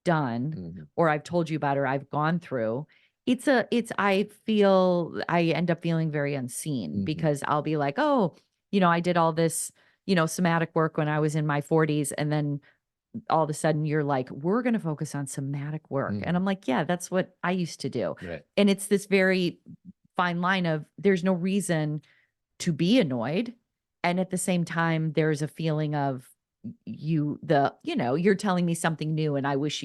done Mhm. or I've told you about or I've gone through, I end up feeling very unseen Mhm. because I'll be like, oh, I did all this, somatic work when I was in my 40s. And then all of a sudden you're like, we're going to focus on somatic work. Mhm. And I'm like, yeah, that's what I used to do. Right. And it's this very fine line of there's no reason to be annoyed. And at the same time, there's a feeling of you're telling me something new and I wish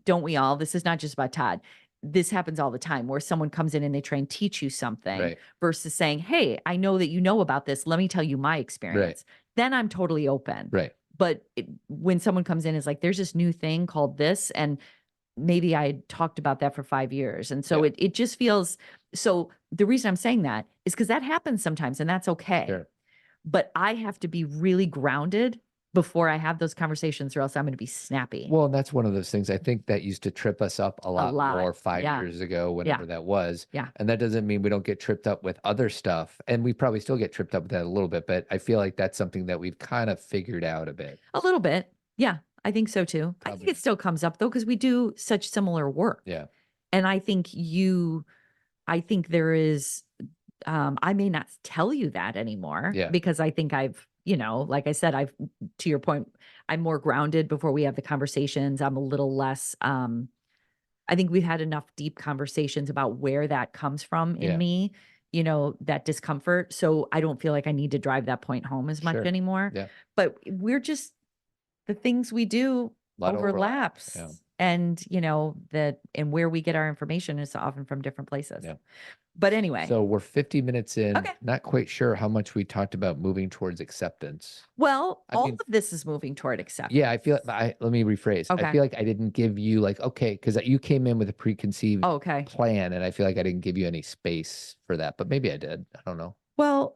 don't we all? This is not just about Todd. This happens all the time where someone comes in and they try and teach you something Right. versus saying, hey, I know that you know about this. Let me tell you my experience. Then I'm totally open. Right. But when someone comes in, is like, there's this new thing called this. And maybe I had talked about that for 5 years. And so Yeah. it just feels, so the reason I'm saying that is because that happens sometimes and that's okay. Sure. But I have to be really grounded before I have those conversations or else I'm going to be snappy. Well, and that's one of those things I think that used to trip us up a lot more 5 Yeah. years ago, whenever that was. Yeah. And that doesn't mean we don't get tripped up with other stuff. And we probably still get tripped up with that a little bit, but I feel like that's something that we've kind of figured out a bit. A little bit. Yeah, I think so too. I think Probably. it still comes up though, because we do such similar work. Yeah. And I think there is, I may not tell you that anymore Yeah. because I think I've, like I said, to your point, I'm more grounded before we have the conversations. I'm a little less, I think we've had enough deep conversations about where that comes from in Yeah. me, that discomfort. So I don't feel like I need to drive that point home as much Sure. anymore. Yeah. But we're just, the things we do A lot of overlap. overlaps. Yeah. And, and where we get our information is often from different places. Yeah. But anyway. So we're 50 minutes in, Okay. not quite sure how much we talked about moving towards acceptance. Well, all of this is moving toward acceptance. Yeah, I feel let me rephrase. Okay. I feel like I didn't give you because you came in with a preconceived plan, and I feel like I didn't give you any space for that, but maybe I did. I don't know. Well,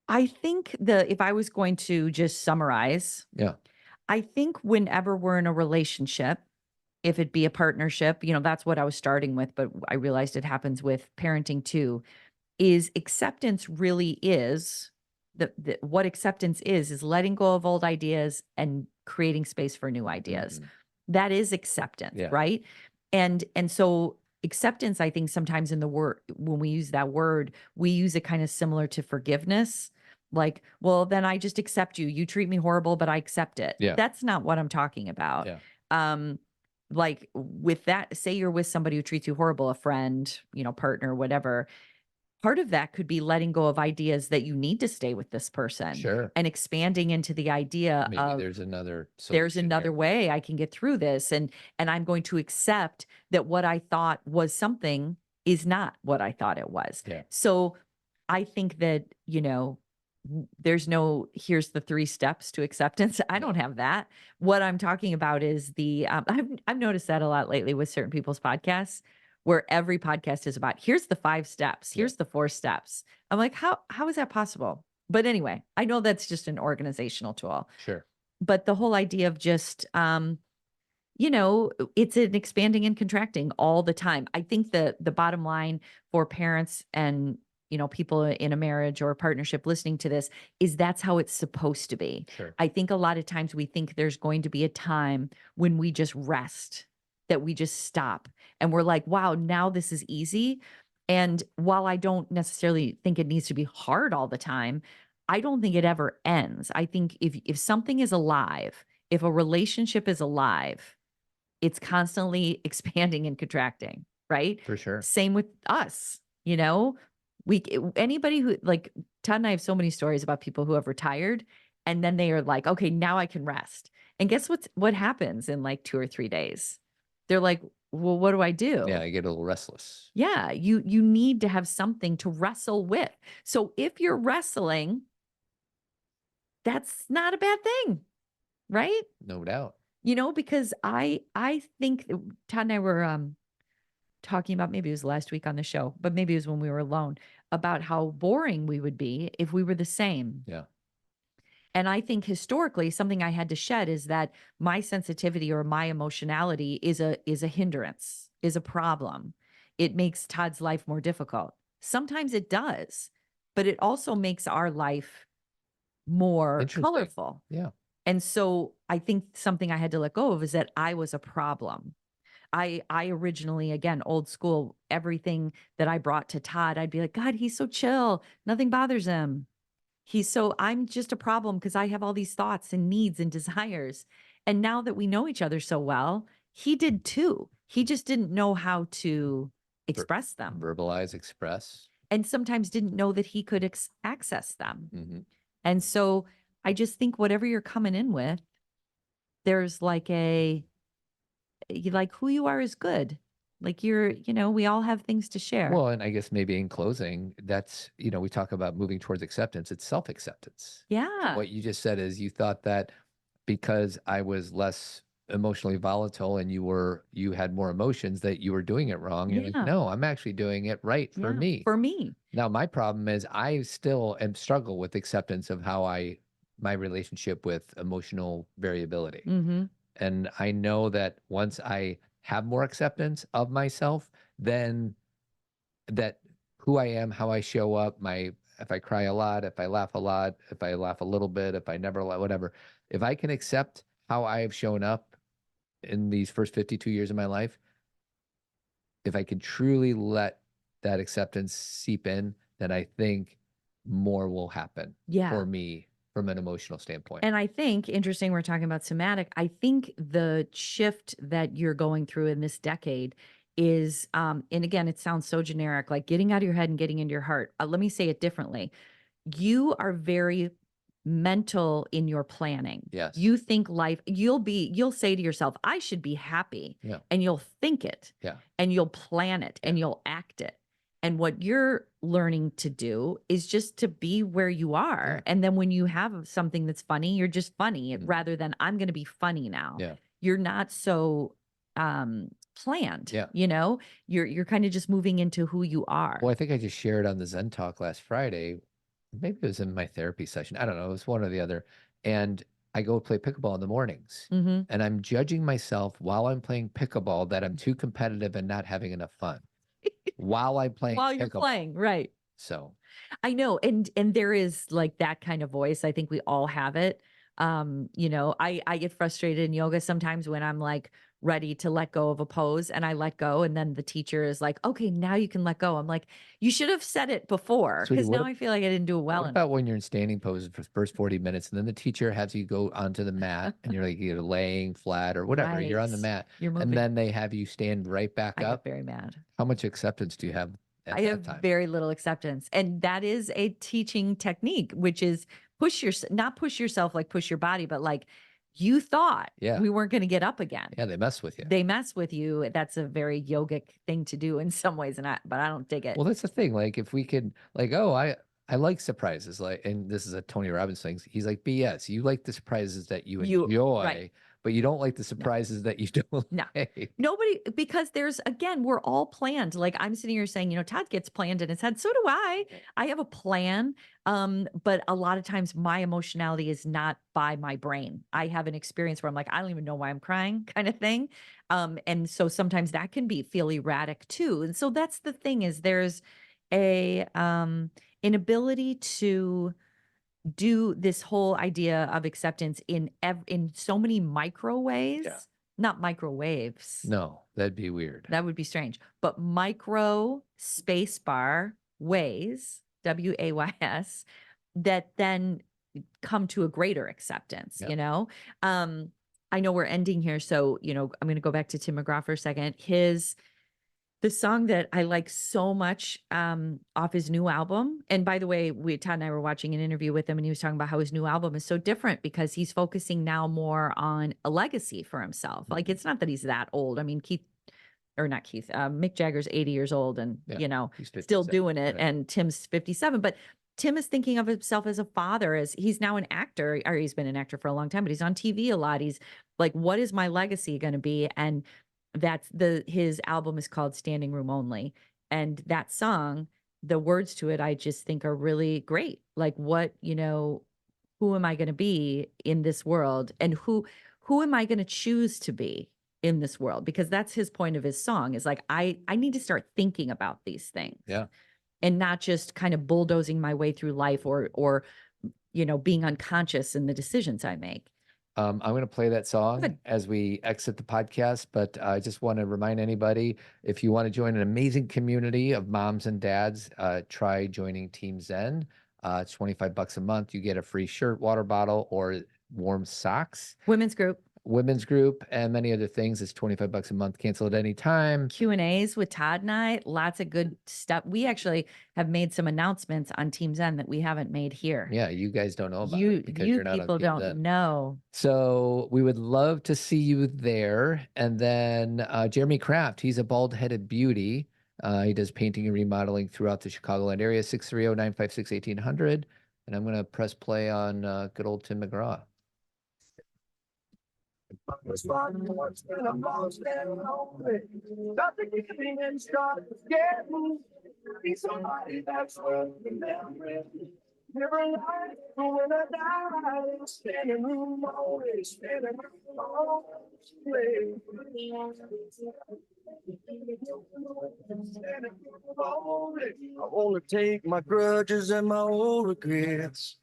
I think if I was going to just summarize, I think whenever we're in a relationship, if it be a partnership, that's what I was starting with, but I realized it happens with parenting too, is acceptance really is what acceptance is letting go of old ideas and creating space for new ideas. That is acceptance, right? And so acceptance, I think sometimes in the word, when we use that word, we use it kind of similar to forgiveness. Like, well, then I just accept you. You treat me horrible, but I accept it. Yeah. That's not what I'm talking about. Yeah. Like with that, say you're with somebody who treats you horrible, a friend, partner, whatever. Part of that could be letting go of ideas that you need to stay with this person. Sure. And expanding into the idea of there's another way I can get through this. And I'm going to accept that what I thought was something is not what I thought it was. Yeah. So I think that, there's here's the 3 steps to acceptance. I don't have that. What I'm talking about is I've noticed that a lot lately with certain people's podcasts, where every podcast is about, here's the 5 steps, here's the 4 steps. I'm like, how is that possible? But anyway, I know that's just an organizational tool. Sure. But the whole idea of just, it's an expanding and contracting all the time. I think the bottom line for parents and, people in a marriage or a partnership listening to this is that's how it's supposed to be. Sure. I think a lot of times we think there's going to be a time when we just rest, that we just stop and we're like, wow, now this is easy. And while I don't necessarily think it needs to be hard all the time, I don't think it ever ends. I think if something is alive, if a relationship is alive, it's constantly expanding and contracting, right? For sure. Same with us, anybody who, like Todd and I have so many stories about people who have retired and then they are like, okay, now I can rest. And guess what happens in like 2 or 3 days? They're like, well, what do I do? Yeah, I get a little restless. Yeah, you need to have something to wrestle with. So if you're wrestling, that's not a bad thing, right? No doubt. Because I think Todd and I were talking about, maybe it was last week on the show, but maybe it was when we were alone, about how boring we would be if we were the same. Yeah. And I think historically, something I had to shed is that my sensitivity or my emotionality is a hindrance, is a problem. It makes Todd's life more difficult. Sometimes it does, but it also makes our life more colorful. Yeah. And so I think something I had to let go of is that I was a problem. I originally, again, old school, everything that I brought to Todd, I'd be like, God, he's so chill. Nothing bothers him. I'm just a problem because I have all these thoughts and needs and desires. And now that we know each other so well, he did too. He just didn't know how to express them. Verbalize, express. And sometimes didn't know that he could access them. Mm-hmm. And so I just think whatever you're coming in with, there's like who you are is good. Like we all have things to share. Well, and I guess maybe in closing, that's, we talk about moving towards acceptance. It's self-acceptance. Yeah. What you just said is you thought that because I was less emotionally volatile and you had more emotions that you were doing it wrong. You're like, no, I'm actually doing it right for me. For me. Now, my problem is I still struggle with acceptance of how my relationship with emotional variability. Mm-hmm. And I know that once I have more acceptance of myself, then that who I am, how I show up, if I cry a lot, if I laugh a lot, if I laugh a little bit, if I never whatever, if I can accept how I've shown up in these first 52 years of my life, if I can truly let that acceptance seep in, then I think more will happen for me from an emotional standpoint. And I think, interesting, we're talking about somatic. I think the shift that you're going through in this decade is, and again, it sounds so generic, like getting out of your head and getting into your heart. Let me say it differently. You are very mental in your planning. Yes. You think life, you'll say to yourself, I should be happy. Yeah. And you'll think it. Yeah. And you'll plan it and you'll act it. And what you're learning to do is just to be where you are. Yeah. And then when you have something that's funny, you're just funny rather than I'm going to be funny now. Yeah. You're not so planned. Yeah. You know, you're kind of just moving into who you are. Well, I think I just shared on the Zen Talk last Friday. Maybe it was in my therapy session. I don't know. It was one or the other. And I go play pickleball in the mornings. Mm-hmm. And I'm judging myself while I'm playing pickleball that I'm too competitive and not having enough fun. While I'm playing While you're pickleball. playing, right. So I know. And there is like that kind of voice. I think we all have it. You know, I get frustrated in yoga sometimes when I'm like ready to let go of a pose and I let go. And then the teacher is like, okay, now you can let go. I'm like, you should have said it before. Sweetie, Because now I feel like I didn't do it well what enough. about when you're in standing poses for the first 40 minutes and then the teacher has you go onto the mat and you're like you're laying flat or whatever, you're on the Right. mat, You're moving. and then they have you stand right back I up. get very mad. How much acceptance do you have at I that have time? very little acceptance. And that is a teaching technique, which is not push yourself like push your body, but like you thought Yeah. we weren't going to get up again. Yeah, they mess with you. They mess with you. That's a very yogic thing to do in some ways, but I don't dig it. Well, that's the thing. Like if we could like, oh, I like surprises. Like, and this is a Tony Robbins thing. He's like, BS. You like the surprises that you enjoy, right. but you don't like the surprises that you don't No. like. Nobody, because again, we're all planned. Like I'm sitting here saying, you know, Todd gets planned in his head. So do I. I have a plan. But a lot of times my emotionality is not by my brain. I have an experience where I'm like, I don't even know why I'm crying kind of thing. And so sometimes that can feel erratic too. And so that's the thing is there's an ability to do this whole idea of acceptance in so many micro ways. Yeah. Not microwaves. No, that'd be weird. That would be strange. But micro spacebar ways, WAYS, that then come to a greater acceptance, you know? I know we're ending here. So, you know, I'm going to go back to Tim McGraw for a second. The song that I like so much off his new album. And by the way, Todd and I were watching an interview with him and he was talking about how his new album is so different because he's focusing now more on a legacy for himself. Like it's not that he's that old. I mean, Mick Jagger's 80 years old and, you know, still doing it. Right. And Tim's 57, but Tim is thinking of himself as a father, as he's now an actor, or he's been an actor for a long time, but he's on TV a lot. He's like, what is my legacy going to be? And his album is called Standing Room Only. And that song, the words to it, I just think are really great. Like what, you know, who am I going to be in this world? And who am I going to choose to be in this world? Because that's his point of his song is like, I need to start thinking about these things. Yeah. And not just kind of bulldozing my way through life or, you know, being unconscious in the decisions I make. I'm going to play that song as we exit the podcast, but I just want to remind anybody, if you want to join an amazing community of moms and dads, try joining Team Zen. It's $25 a month. You get a free shirt, water bottle, or warm socks. Women's group, and many other things. It's $25 a month. Cancel at any time. Q&As with Todd and I, lots of good stuff. We actually have made some announcements on Team Zen that we haven't made here. Yeah, you guys don't know about it because you're not on Team Zen. People don't know. So we would love to see you there. And then Jeremy Kraft, he's a bald-headed beauty. He does painting and remodeling throughout the Chicagoland area, 630-956-1800. And I'm going to press play on good old Tim McGraw. It's fun, it's been a lost and lonely. Stop the giving and start getting. Be somebody that's worth remembering. Never lied when I died. Standing room only, standing room only. I wanna take my grudges and my old regrets.